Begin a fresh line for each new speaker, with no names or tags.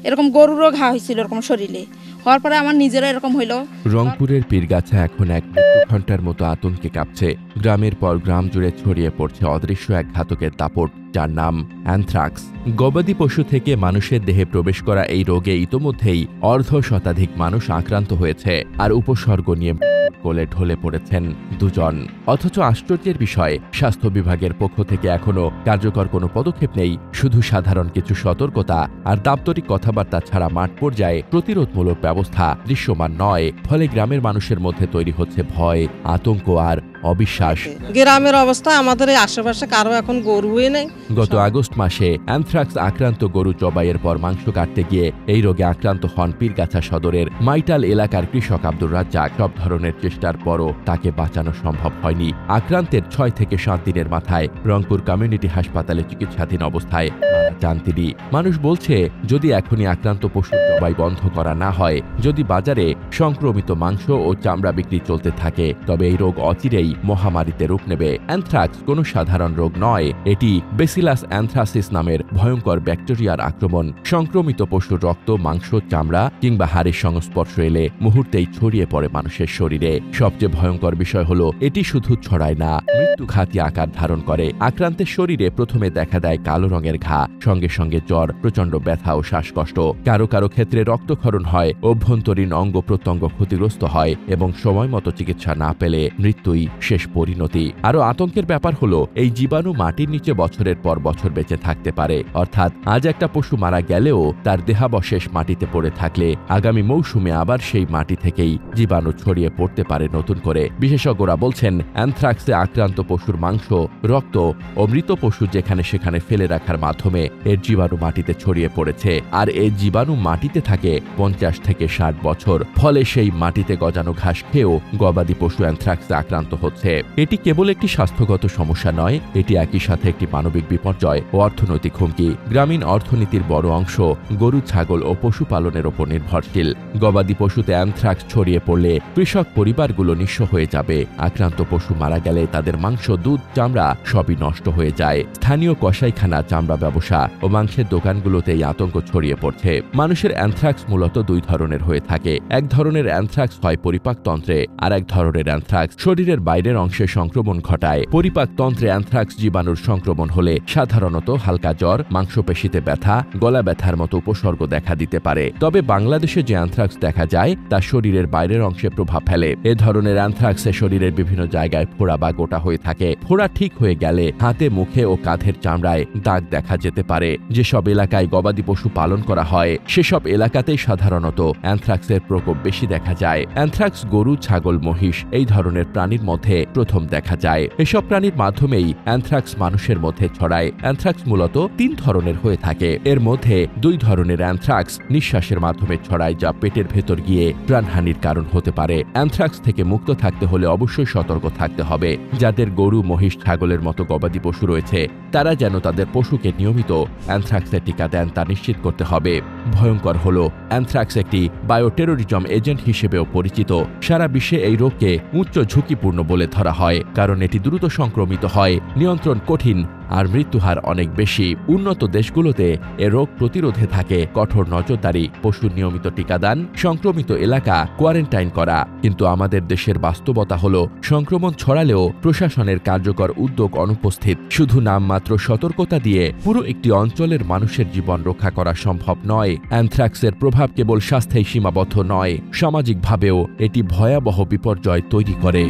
এরকম গরুরও ঘা হয়েছিল এরকম শরীরে, হওয়ার পরে আমার নিজেরও এরকম হইলো।
রংপুরের পীরগাছা এখন এক মৃত্যুঘণ্টার মতো আতঙ্কে কাঁপছে। গ্রামের পর গ্রাম জুড়ে ছড়িয়ে পড়ছে অদৃশ্য এক ঘাতকের দাপট, যার নাম অ্যানথ্রাক্স। গবাদি পশু থেকে মানুষের দেহে প্রবেশ করা এই রোগে ইতোমধ্যেই অর্ধশতাধিক মানুষ আক্রান্ত হয়েছে, আর উপসর্গ নিয়ে কোলে ঢলে পড়েছেন দুজন। অথচ আশ্চর্যের বিষয়, স্বাস্থ্য বিভাগের পক্ষ থেকে এখনো কার্যকর কোনো পদক্ষেপ নেই। শুধু সাধারণ কিছু সতর্কতা আর দাপ্তরিক কথাবার্তা ছাড়া মাঠ পর্যায়ে প্রতিরোধমূলক ব্যবস্থা দৃশ্যমান নয়। ফলে গ্রামের মানুষের মধ্যে তৈরি হচ্ছে ভয়, আতঙ্ক আর অবিশ্বাস।
গ্রামের অবস্থা আমাদের এই আশেপাশে কারো এখন গরুই নেই।
গত আগস্ট মাসে অ্যানথ্রাক্স আক্রান্ত গরু জবাইয়ের পর মাংস কাটতে গিয়ে এই রোগে আক্রান্ত হন পীরগাছা সদরের মাইটাল এলাকার কৃষক আব্দুর রাজ্জাক। সব ধরনের চেষ্টার পরও তাকে বাঁচানো সম্ভব হয়নি। আক্রান্তের 6 থেকে 7 দিনের মাথায় রংপুর কমিউনিটি হাসপাতালে চিকিৎসাধীন অবস্থায় মারা যান তিনি। মানুষ বলছে, যদি এখনই আক্রান্ত পশুর জবাই বন্ধ করা না হয়, যদি বাজারে সংক্রমিত মাংস ও চামড়া বিক্রি চলতে থাকে, তবে এই রোগ অচিরেই মহামারীতে রূপ নেবে। অ্যানথ্রাক্স কোনো সাধারণ রোগ নয়, এটি বেসিলাস অ্যানথ্রাসিস নামের ভয়ঙ্কর ব্যাকটেরিয়ার আক্রমণ। সংক্রমিত পশুর রক্ত, মাংস, চামড়া কিংবা হাড়ের সংস্পর্শ এলে মুহূর্তেই ছড়িয়ে পড়ে মানুষের শরীরে। সবচেয়ে ভয়ঙ্কর বিষয় হলো, এটি শুধু ছড়ায় না, মৃত্যুঘাতী আকার ধারণ করে। আক্রান্তের শরীরে প্রথমে দেখা দেয় কালো রঙের ঘা, সঙ্গে সঙ্গে জ্বর, প্রচণ্ড ব্যথা ও শ্বাসকষ্ট। কারো কারো ক্ষেত্রে রক্তক্ষরণ হয়, অভ্যন্তরীণ অঙ্গ প্রত্যঙ্গ ক্ষতিগ্রস্ত হয় এবং সময় মতো চিকিৎসা না পেলে মৃত্যুই শেষ পরিণতি। আরও আতঙ্কের ব্যাপার হলো, এই জীবাণু মাটির নিচে বছরের পর বছর বেঁচে থাকতে পারে। অর্থাৎ আজ একটা পশু মারা গেলেও তার দেহাবশেষ মাটিতে পড়ে থাকলে আগামী মৌসুমে আবার সেই মাটি থেকেই জীবাণু ছড়িয়ে পড়তে পারে নতুন করে। বিশেষজ্ঞরা বলছেন, অ্যানথ্রাক্সে আক্রান্ত পশুর মাংস, রক্ত ও মৃত পশু যেখানে সেখানে ফেলে রাখার মাধ্যমে এর জীবাণু মাটিতে ছড়িয়ে পড়েছে। আর এই জীবাণু মাটিতে থাকে 50 থেকে 60 বছর। ফলে সেই মাটিতে গজানো ঘাস খেয়েও গবাদি পশু অ্যানথ্রাক্সে আক্রান্ত হচ্ছে। এটি কেবল একটি স্বাস্থ্যগত সমস্যা নয়, এটি একই সাথে একটি মানবিক বিপর্যয় ও অর্থনৈতিক হুমকি। গ্রামীণ অর্থনীতির বড় অংশ গরু, ছাগল ও পশুপালনের ওপর নির্ভরশীল। গবাদি পশুতে অ্যানথ্রাক্স ছড়িয়ে পড়লে কৃষক পরিবারগুলো নিঃস্ব হয়ে যাবে। আক্রান্ত পশু মারা গেলে তাদের মাংস, দুধ, চামড়া সবই নষ্ট হয়ে যায়। স্থানীয় কসাইখানা, চামড়া ব্যবসা ও মাংসের দোকানগুলোতে এই আতঙ্ক ছড়িয়ে পড়ছে। মানুষের অ্যানথ্রাক্স মূলত 2 ধরনের হয়ে থাকে। এক ধরনের অ্যানথ্রাক্স হয় পরিপাকতন্ত্রে, আর এক ধরনের অ্যানথ্রাক্স শরীরের বাইরের অংশে সংক্রমণ ঘটায়। পরিপাকতন্ত্রে অ্যানথ্রাক্স জীবাণুর সংক্রমণ হলে সাধারণত হালকা জ্বর, মাংসপেশিতে ব্যথা, গলা ব্যথার মতো উপসর্গ দেখা দিতে পারে। তবে বাংলাদেশে যে অ্যানথ্রাক্স দেখা যায় তা শরীরের বাইরের অংশে প্রভাব ফেলে। এ ধরনের অ্যানথ্রাক্সে শরীরের বিভিন্ন জায়গায় ফোড়া বা গোটা হয়ে থাকে। ফোড়া ঠিক হয়ে গেলে হাতে, মুখে ও কাঁধের চামড়ায় দাগ দেখা যেতে পারে। যেসব এলাকায় গবাদি পশু পালন করা হয়, সেসব এলাকাতেই সাধারণত অ্যানথ্রাক্সের প্রকোপ বেশি দেখা যায়। অ্যানথ্রাক্স গরু, ছাগল, মহিষ এই ধরনের প্রাণীর মধ্যে প্রথম দেখা যায়। এসব প্রাণীর মাধ্যমেই অ্যানথ্রাক্স মানুষের মধ্যে ছড়ায়। অ্যানথ্রাক্স মূলত 3 ধরনের হয়ে থাকে। এর মধ্যে 2 ধরনের অ্যানথ্রাক্স নিঃশ্বাসের মাধ্যমে ছড়ায়, যা পেটের ভেতর গিয়ে প্রাণহানির কারণ হতে পারে। অ্যানথ্রাক্স থেকে মুক্ত থাকতে হলে অবশ্যই সতর্ক থাকতে হবে। যাদের গরু, মহিষ, ছাগলের মতো গবাদি পশু রয়েছে, তারা যেন তাদের পশুকে নিয়মিত অ্যানথ্রাক্সের টিকা দেন তা নিশ্চিত করতে হবে। ভয়ঙ্কর হলো, অ্যানথ্রাক্স একটি বায়োটেররিজম এজেন্ট হিসেবেও পরিচিত। সারা বিশ্বে এই রোগকে উচ্চ ঝুঁকিপূর্ণ বলে ধরা হয়, কারণ এটি দ্রুত সংক্রমিত হয়, নিয়ন্ত্রণ কঠিন আর মৃত্যুহার অনেক বেশি। উন্নত দেশগুলোতে এ রোগ প্রতিরোধে থাকে কঠোর নজরদারি, পশুর নিয়মিত টিকাদান, সংক্রমিত এলাকা কোয়ারেন্টাইন করা। কিন্তু আমাদের দেশের বাস্তবতা হলো, সংক্রমণ ছড়ালেও প্রশাসনের কার্যকর উদ্যোগ অনুপস্থিত। শুধু নামমাত্র সতর্কতা দিয়ে পুরো একটি অঞ্চলের মানুষের জীবন রক্ষা করা সম্ভব নয়। অ্যানথ্রাক্সের প্রভাব কেবল স্বাস্থ্যেই সীমাবদ্ধ নয়, সামাজিকভাবেও এটি ভয়াবহ বিপর্যয় তৈরি করে।